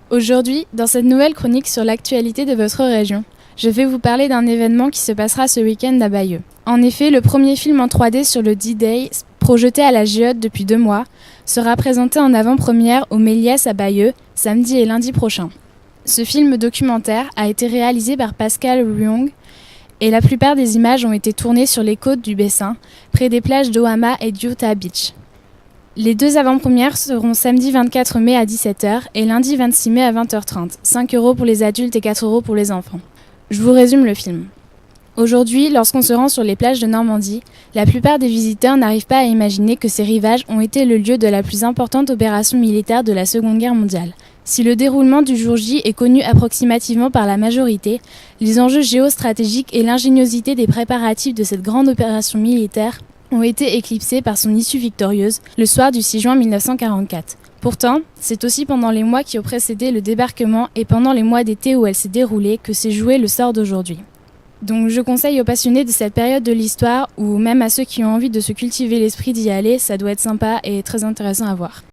Aujourd'hui, dans cette nouvelle chronique sur l'actualité de votre région, je vais vous parler d'un événement qui se passera ce week-end à Bayeux. En effet, le premier film en 3D sur le D-Day, projeté à la Géode depuis 2 mois, sera présenté en avant-première au Méliès à Bayeux, samedi et lundi prochain. Ce film documentaire a été réalisé par Pascal Ryong et la plupart des images ont été tournées sur les côtes du Bessin, près des plages d'Ohama et d'Utah Beach. Les 2 avant-premières seront samedi 24 mai à 17h et lundi 26 mai à 20h30, 5 € pour les adultes et 4 € pour les enfants. Je vous résume le film. Aujourd'hui, lorsqu'on se rend sur les plages de Normandie, la plupart des visiteurs n'arrivent pas à imaginer que ces rivages ont été le lieu de la plus importante opération militaire de la Seconde Guerre mondiale. Si le déroulement du jour J est connu approximativement par la majorité, les enjeux géostratégiques et l'ingéniosité des préparatifs de cette grande opération militaire ont été éclipsés par son issue victorieuse le soir du 6 juin 1944. Pourtant, c'est aussi pendant les mois qui ont précédé le débarquement et pendant les mois d'été où elle s'est déroulée que s'est joué le sort d'aujourd'hui. Donc je conseille aux passionnés de cette période de l'histoire ou même à ceux qui ont envie de se cultiver l'esprit d'y aller, ça doit être sympa et très intéressant à voir.